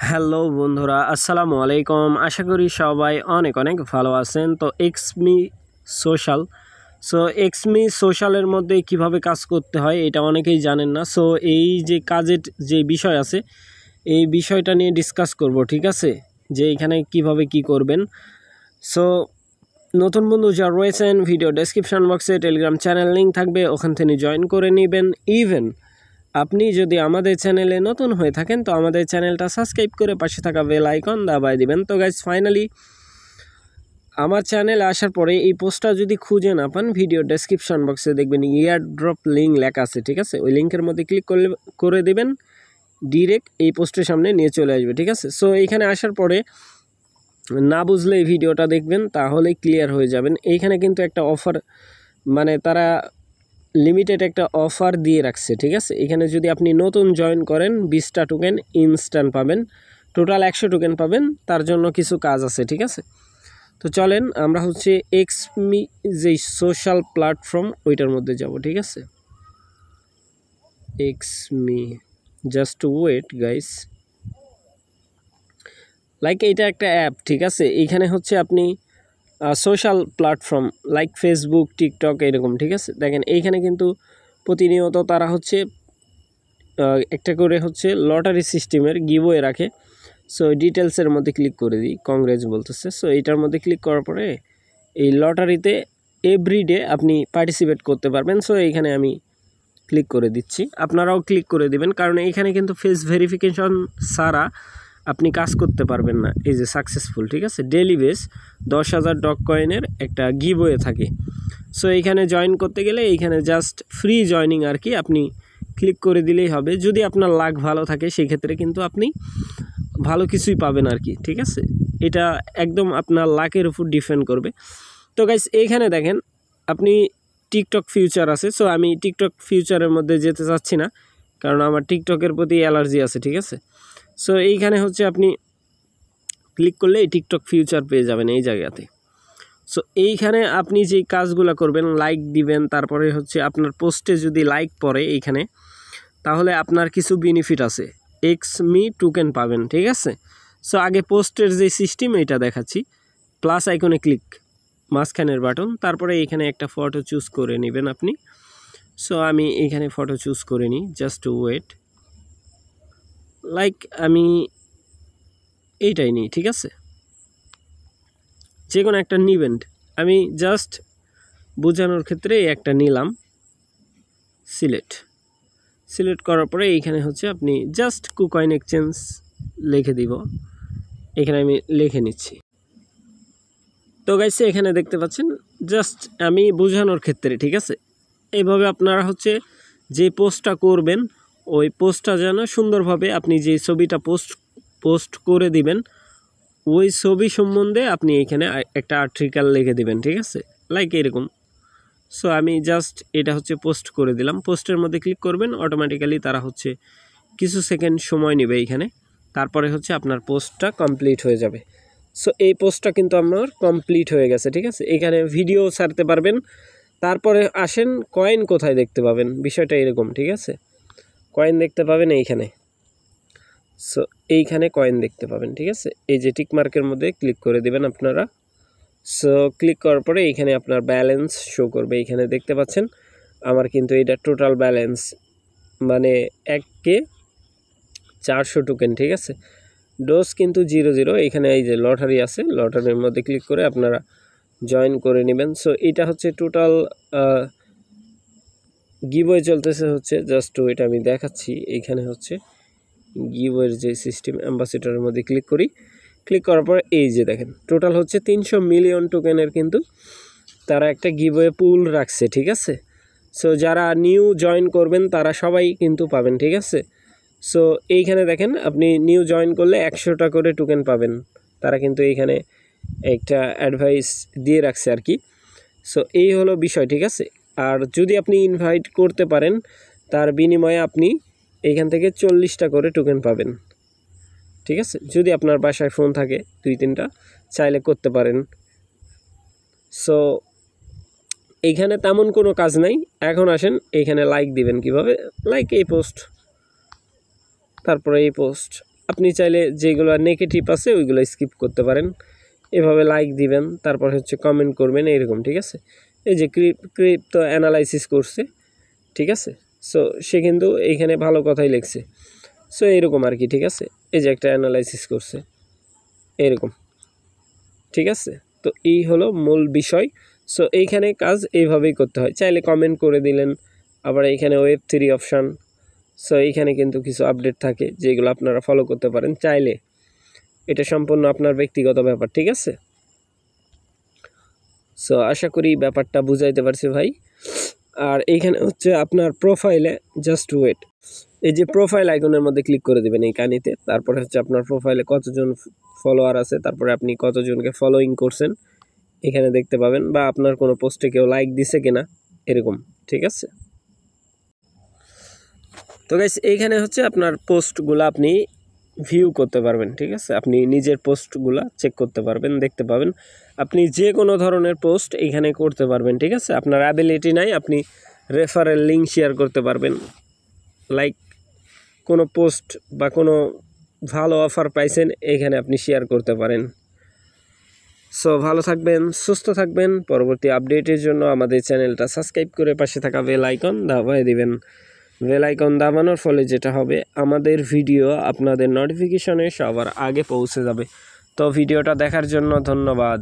Hello বন্ধুরা, আসসালামু আলাইকুম। আশা করি সবাই অনেক অনেক ভালো আছেন। তো এক্সমি সোশ্যাল এক্সমি সোশ্যালের মধ্যে কিভাবে কাজ করতে হয় এটা অনেকেই জানেন না। সো এই যে কাজের যে বিষয় আছে এই বিষয়টা নিয়ে ডিসকাস করব, ঠিক আছে, যে এখানে কিভাবে কি করবেন। সো নতুন বন্ধু যারা রয়েছেন, ভিডিও ডেসক্রিপশন বক্সে টেলিগ্রাম চ্যানেল লিঙ্ক থাকবে, ওখান থেকে জয়েন করে নেবেন। ইভেন আপনি যদি আমাদের চ্যানেলে নতুন হয়ে থাকেন তো আমাদের চ্যানেলটা সাবস্ক্রাইব করে পাশে থাকা বেল আইকন দাবায় দিবেন। তো গাইজ ফাইনালি আমার চ্যানেলে আসার পরে এই পোস্টটা যদি খুঁজে না পান, ভিডিও ডেসক্রিপশন বক্সে দেখবেন ইয়ারড্রপ লিঙ্ক লেখা আছে, ঠিক আছে, ওই লিঙ্কের মধ্যে ক্লিক করে দেবেন, ডিরেক্ট এই পোস্টের সামনে নিয়ে চলে আসবে, ঠিক আছে। সো এইখানে আসার পরে না বুঝলে এই ভিডিওটা দেখবেন, তাহলেই ক্লিয়ার হয়ে যাবেন। এইখানে কিন্তু একটা অফার, মানে তারা লিমিটেড একটা অফার দিয়ে রাখছে, ঠিক আছে। এখানে যদি আপনি নতুন জয়েন করেন 20টা টোকেন ইনস্ট্যান্ট পাবেন, টোটাল 100 টোকেন পাবেন। তার জন্য কিছু কাজ আছে, ঠিক আছে। তো চলেন আমরা হচ্ছে এক্সমি যে সোশ্যাল প্ল্যাটফর্ম ওইটার মধ্যে যাব, ঠিক আছে। এক্সমি, জাস্ট ওয়েট গাইস। লাইক এইটা একটা অ্যাপ, ঠিক আছে। এইখানে হচ্ছে আপনি social platform like Facebook, TikTok এরকম, ঠিক আছে। দেখেন এইখানে কিন্তু প্রতিনিয়ত তারা হচ্ছে একটা করে হচ্ছে লটারি সিস্টেমের গিভওয়ে রাখে। সো ডিটেলসের মধ্যে ক্লিক করে দিই, কংগ্রেস বলতেছে। সো এইটার মধ্যে ক্লিক করার পরে এই লটারিতে এভরিডে আপনি পার্টিসিপেট করতে পারবেন। সো এইখানে আমি ক্লিক করে দিচ্ছি, আপনারাও ক্লিক করে দিবেন, কারণ এইখানে কিন্তু ফেস ভেরিফিকেশন ছাড়া আপনি কাজ করতে পারবেন না। এই যে সাকসেসফুল, ঠিক আছে, ডেলি বেস 10,000 ডগ কয়েনের একটা গিভওয়ে থাকে। সো এইখানে জয়েন করতে গেলে এইখানে জাস্ট ফ্রি জয়নিং আর কি, আপনি ক্লিক করে দিলেই হবে। যদি আপনার লাক ভালো থাকে সেই ক্ষেত্রে কিন্তু আপনি ভালো কিছুই পাবেন আর কি, ঠিক আছে। এটা একদম আপনার লাকের উপর ডিপেন্ড করবে। তো গাইস এইখানে দেখেন আপনি টিকটক ফিউচার আছে। সো আমি টিকটক ফিউচারের মধ্যে যেতে চাচ্ছি না, কারণ আমার টিকটকের প্রতি অ্যালার্জি আছে, ঠিক আছে। সো এইখানে হচ্ছে আপনি ক্লিক করলে এই টিকটক ফিউচার পেয়ে যাবেন এই জায়গাতে। সো এইখানে আপনি যেই কাজগুলো করবেন, লাইক দিবেন, তারপরে হচ্ছে আপনার পোস্টে যদি লাইক পড়ে এইখানে, তাহলে আপনার কিছু বেনিফিট আছে, এক্সমি টোকেন পাবেন, ঠিক আছে। সো আগে পোস্টের যে সিস্টেম এটা দেখাচ্ছি। প্লাস আইকনে ক্লিক, মাঝখানের বাটন, তারপরে এইখানে একটা ফটো চুজ করে নেবেন আপনি। সো আমি এইখানে ফটো চুজ করে নিই, জাস্ট ওয়েট। লাইক আমি এইটাই নিই, ঠিক আছে, যে কোনো একটা নিবেন। আমি জাস্ট বোঝানোর ক্ষেত্রে একটা নিলাম, সিলেক্ট করার পরে এইখানে হচ্ছে আপনি জাস্ট কুকয়েন এক্সচেঞ্জ লিখে দিব, এখানে আমি লিখে নিচ্ছি। তো গাইস এখানে দেখতে পাচ্ছেন জাস্ট আমি বোঝানোর ক্ষেত্রে, ঠিক আছে। এইভাবে আপনারা হচ্ছে যে পোস্টটা করবেন ওই পোস্টটা যেন সুন্দরভাবে আপনি যে ছবিটা পোস্ট করে দিবেন ওই ছবি সম্বন্ধে আপনি এখানে একটা আর্টিকেল লিখে দিবেন, ঠিক আছে, লাইক এরকম। সো আমি জাস্ট এটা হচ্ছে পোস্ট করে দিলাম। পোস্টের মধ্যে ক্লিক করবেন, অটোমেটিক্যালি তারা হচ্ছে কিছু সেকেন্ড সময় নেবে এইখানে, তারপরে হচ্ছে আপনার পোস্টটা কমপ্লিট হয়ে যাবে। সো এই পোস্টটা কিন্তু আমার কমপ্লিট হয়ে গেছে, ঠিক আছে। এখানে ভিডিও ছাড়তে পারবেন। তারপরে আসেন কয়েন কোথায় দেখতে পাবেন, বিষয়টা এরকম, ঠিক আছে। কয়েন দেখতে পাবেন এইখানে। সো এইখানে কয়েন দেখতে পাবেন, ঠিক আছে। এই যে টিক মার্কের মধ্যে ক্লিক করে দিবেন আপনারা। সো ক্লিক করার পরে এইখানে আপনার ব্যালেন্স শো করবে। এইখানে দেখতে পাচ্ছেন আমার কিন্তু এটা টোটাল ব্যালেন্স, মানে 1K 400 টোকেন, ঠিক আছে। ডোজ কিন্তু 0 এখানে এই যে লটারি আছে, লটারির মধ্যে ক্লিক করে আপনারা জয়েন করে নেবেন। সো এটা হচ্ছে টোটাল গিভওয়ে চলতেছে হচ্ছে, জাস্ট ওইটা আমি দেখাচ্ছি। এইখানে হচ্ছে গিভওয়ের যে সিস্টেম, অ্যাম্বাসেডরের মধ্যে ক্লিক করি। ক্লিক করার পর এই যে দেখেন টোটাল হচ্ছে 300 মিলিয়ন টোকেনের কিন্তু তারা একটা গিভওয়ে পুল রাখছে, ঠিক আছে। সো যারা নিউ জয়েন করবেন তারা সবাই কিন্তু পাবেন, ঠিক আছে। সো এইখানে দেখেন আপনি নিউ জয়েন করলে 100টা করে টোকেন পাবেন, তারা কিন্তু এইখানে একটা অ্যাডভাইস দিয়ে রাখছে আর কি। সো এই হলো বিষয়, ঠিক আছে। আর যদি আপনি ইনভাইট করতে পারেন তার বিনিময়ে আপনি এইখান থেকে 40টা করে টোকেন পাবেন, ঠিক আছে। যদি আপনার বাসায় ফোন থাকে 2-3টা চাইলে করতে পারেন। সো এইখানে তেমন কোনো কাজ নাই। এখন আসেন এইখানে লাইক দিবেন কিভাবে, লাইক এই পোস্ট, তারপরে এই পোস্ট, আপনি চাইলে যেগুলো নেগেটিভ আছে ওইগুলো স্কিপ করতে পারেন। এভাবে লাইক দিবেন, তারপর হচ্ছে কমেন্ট করবেন এরকম, ঠিক আছে। এই যে ক্রিপ্টো অ্যানালাইসিস করছে, ঠিক আছে। সো সে কিন্তু এইখানে ভালো কথাই লিখছে। সো এরকম আর কি, ঠিক আছে। এই যে একটা অ্যানালাইসিস করছে এরকম, ঠিক আছে। তো এই হলো মূল বিষয়। সো এইখানে কাজ এইভাবেই করতে হয়। চাইলে কমেন্ট করে দিলেন, আবার এইখানে Web3 অপশান। সো এইখানে কিন্তু কিছু আপডেট থাকে যেগুলো আপনারা ফলো করতে পারেন চাইলে। এটা সম্পূর্ণ আপনার ব্যক্তিগত ব্যাপার, ঠিক আছে। সো আশা করি ব্যাপারটা বুঝাইতে পারছি ভাই। আর এইখানে হচ্ছে আপনার প্রোফাইলে জাস্ট ওয়েট, এই যে প্রোফাইল আইকনের মধ্যে ক্লিক করে দেবেন এই কানিতে। তারপরে হচ্ছে আপনার প্রোফাইলে কতজন ফলোয়ার আছে, তারপরে আপনি কতজনকে ফলোইং করছেন এখানে দেখতে পাবেন, বা আপনার কোনো পোস্টে কেউ লাইক দিছে কিনা এরকম, ঠিক আছে। তো গাইস এইখানে হচ্ছে আপনার পোস্টগুলো আপনি ভিউ করতে পারবেন, ঠিক আছে। আপনি নিজের পোস্টগুলো চেক করতে পারবেন, দেখতে পাবেন। আপনি যে কোনো ধরনের পোস্ট এইখানে করতে পারবেন, ঠিক আছে। আপনার অ্যাবিলিটি নাই, আপনি রেফারেল লিঙ্ক শেয়ার করতে পারবেন। লাইক কোনো পোস্ট বা কোনো ভালো অফার পাইছেন এখানে আপনি শেয়ার করতে পারেন। সো ভালো থাকবেন, সুস্থ থাকবেন। পরবর্তী আপডেটের জন্য আমাদের চ্যানেলটা সাবস্ক্রাইব করে পাশে থাকা বেল আইকন দাবায় দিবেন। বেল আইকন দাবানোর ফলে যেটা হবে, আমাদের ভিডিও আপনাদের নোটিফিকেশনে সবার আগে পৌঁছে যাবে। তো ভিডিওটা দেখার জন্য ধন্যবাদ।